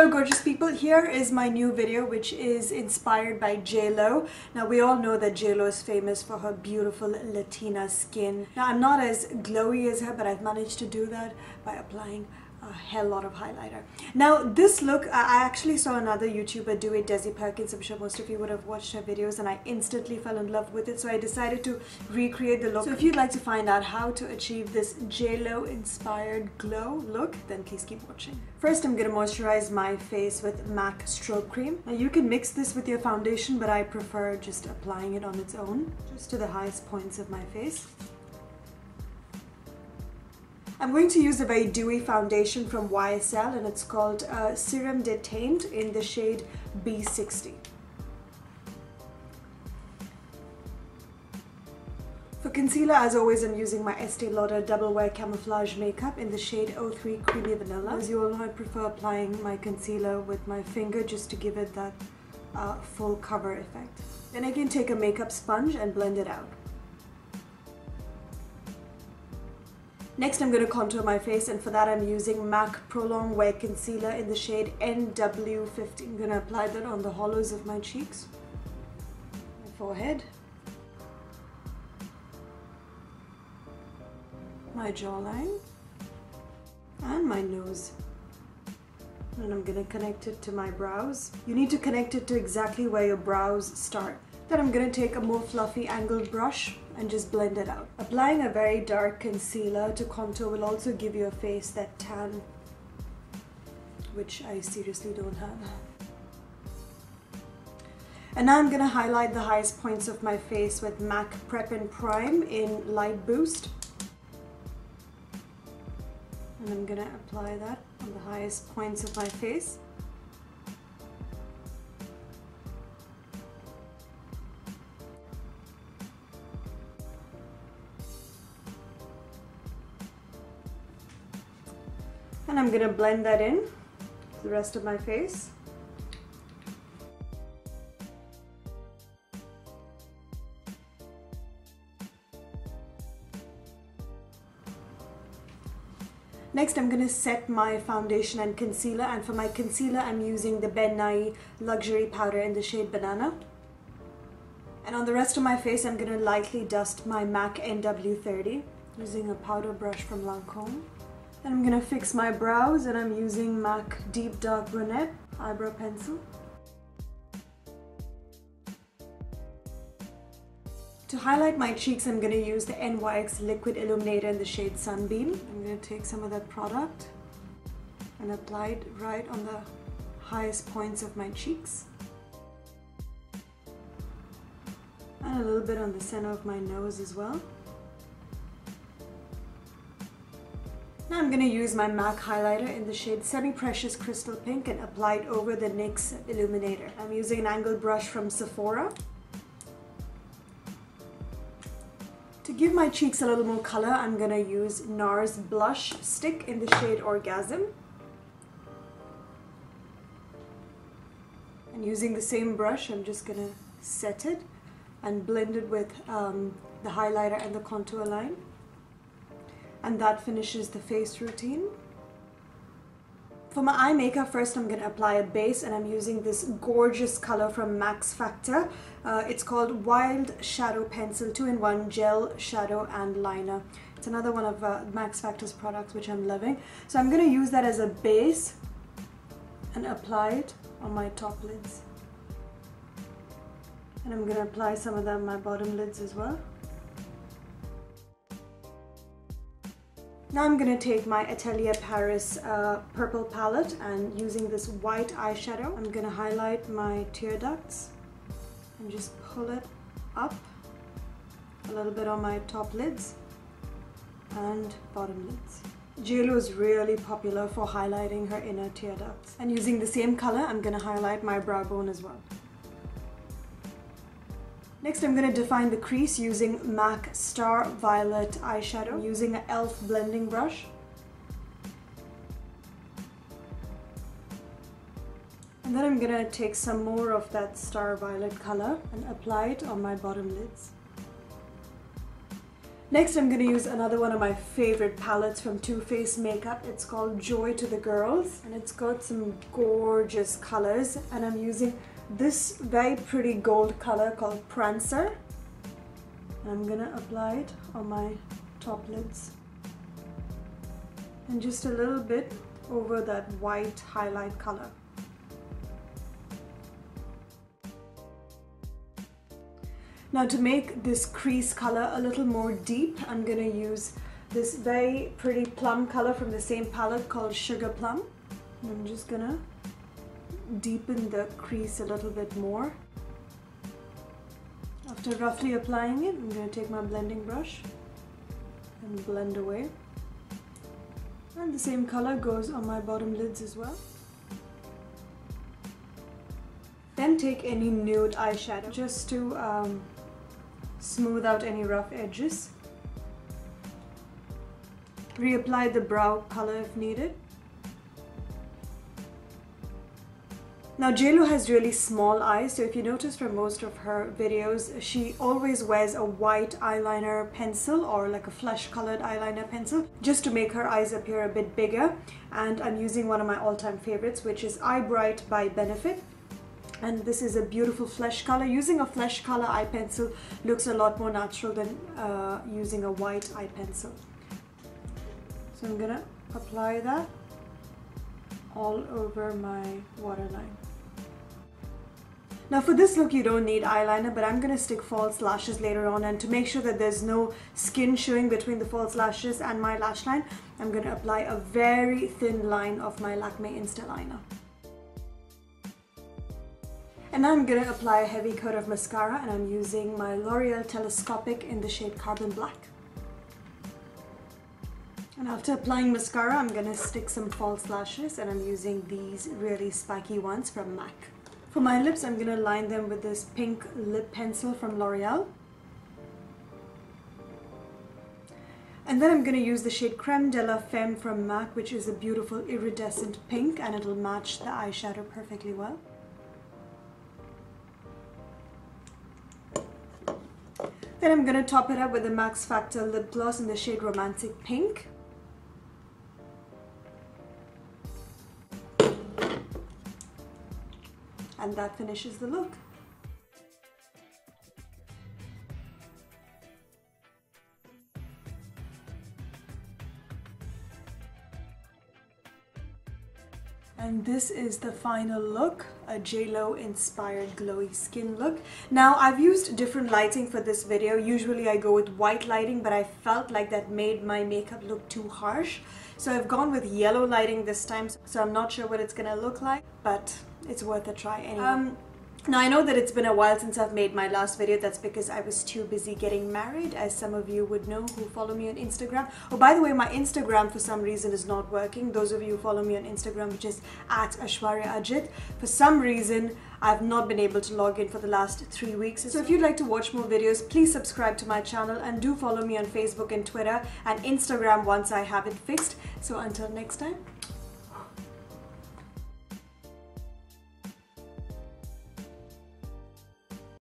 Hello gorgeous people, here is my new video which is inspired by JLo. Now we all know that JLo is famous for her beautiful Latina skin. Now I'm not as glowy as her, but I've managed to do that by applying a hell lot of highlighter. Now this look, I actually saw another YouTuber do it, Desi Perkins. I'm sure most of you would have watched her videos, and I instantly fell in love with it, so I decided to recreate the look. So if you'd like to find out how to achieve this JLo inspired glow look, then please keep watching. First I'm going to moisturize my face with MAC Strobe Cream. Now you can mix this with your foundation, but I prefer just applying it on its own, just to the highest points of my face. I'm going to use a very dewy foundation from YSL, and it's called Serum Detained in the shade B60. For concealer, as always, I'm using my Estee Lauder Double Wear Camouflage Makeup in the shade 03 Creamy Vanilla. As you all know, I prefer applying my concealer with my finger just to give it that full cover effect. Then I can take a makeup sponge and blend it out. Next, I'm going to contour my face, and for that I'm using MAC Prolong Wear Concealer in the shade NW50. I'm going to apply that on the hollows of my cheeks, my forehead, my jawline, and my nose. And I'm going to connect it to my brows. You need to connect it to exactly where your brows start. Then I'm going to take a more fluffy angled brush and just blend it out. Applying a very dark concealer to contour will also give your face that tan, which I seriously don't have. And now I'm going to highlight the highest points of my face with MAC Prep and Prime in Light Boost. And I'm going to apply that on the highest points of my face. And I'm going to blend that in to the rest of my face. Next, I'm going to set my foundation and concealer, and for my concealer I'm using the Ben Nye Luxury Powder in the shade Banana. And on the rest of my face I'm going to lightly dust my MAC NW30 using a powder brush from Lancome. Then I'm going to fix my brows, and I'm using MAC Deep Dark Brunette Eyebrow Pencil. To highlight my cheeks, I'm going to use the NYX Liquid Illuminator in the shade Sunbeam. I'm going to take some of that product and apply it right on the highest points of my cheeks. And a little bit on the center of my nose as well. Now I'm going to use my MAC highlighter in the shade Semi Precious Crystal Pink and apply it over the NYX Illuminator. I'm using an angled brush from Sephora. To give my cheeks a little more color, I'm going to use NARS Blush Stick in the shade Orgasm. And using the same brush, I'm just going to set it and blend it with the highlighter and the contour line. And that finishes the face routine. For my eye makeup, first I'm going to apply a base, and I'm using this gorgeous color from Max Factor. It's called Wild Shadow Pencil 2-in-1 Gel, Shadow and Liner. It's another one of Max Factor's products which I'm loving. So I'm going to use that as a base and apply it on my top lids. And I'm going to apply some of that on my bottom lids as well. Now I'm going to take my Atelier Paris purple palette, and using this white eyeshadow, I'm going to highlight my tear ducts and just pull it up a little bit on my top lids and bottom lids. JLo is really popular for highlighting her inner tear ducts. And using the same color, I'm going to highlight my brow bone as well. Next, I'm going to define the crease using MAC Star Violet eyeshadow, using an e.l.f. blending brush. And then I'm going to take some more of that Star Violet color and apply it on my bottom lids. Next, I'm going to use another one of my favorite palettes from Too Faced Makeup. It's called Joy to the Girls, and it's got some gorgeous colors, and I'm using this very pretty gold color called Prancer. And I'm going to apply it on my top lids and just a little bit over that white highlight color. Now, to make this crease color a little more deep, I'm going to use this very pretty plum color from the same palette called Sugar Plum. And I'm just going to deepen the crease a little bit more. After roughly applying it, I'm going to take my blending brush and blend away. And the same color goes on my bottom lids as well. Then take any nude eyeshadow just to smooth out any rough edges. Reapply the brow color if needed. Now, JLo has really small eyes, so if you notice from most of her videos, she always wears a white eyeliner pencil or like a flesh colored eyeliner pencil just to make her eyes appear a bit bigger. And I'm using one of my all-time favorites, which is Eye Bright by Benefit. And this is a beautiful flesh color. Using a flesh color eye pencil looks a lot more natural than using a white eye pencil. So I'm gonna apply that all over my waterline. Now, for this look, you don't need eyeliner, but I'm going to stick false lashes later on, and to make sure that there's no skin showing between the false lashes and my lash line, I'm going to apply a very thin line of my Lakme Instaliner. And now I'm going to apply a heavy coat of mascara, and I'm using my L'Oreal Telescopic in the shade Carbon Black. And after applying mascara, I'm going to stick some false lashes, and I'm using these really spiky ones from MAC. For my lips, I'm going to line them with this pink lip pencil from L'Oreal. And then I'm going to use the shade Creme de la Femme from MAC, which is a beautiful iridescent pink, and it'll match the eyeshadow perfectly well. Then I'm going to top it up with the Max Factor lip gloss in the shade Romantic Pink. And that finishes the look. And this is the final look, a JLo inspired glowy skin look. Now, I've used different lighting for this video. Usually I go with white lighting, but I felt like that made my makeup look too harsh. So I've gone with yellow lighting this time, so I'm not sure what it's gonna look like, but it's worth a try anyway. Now, I know that it's been a while since I've made my last video. That's because I was too busy getting married, as some of you would know who follow me on Instagram. Oh, by the way, my Instagram for some reason is not working. Those of you who follow me on Instagram, which is @AshwaryaAjit, for some reason, I've not been able to log in for the last 3 weeks. So if you'd like to watch more videos, please subscribe to my channel, and do follow me on Facebook and Twitter and Instagram once I have it fixed. So until next time.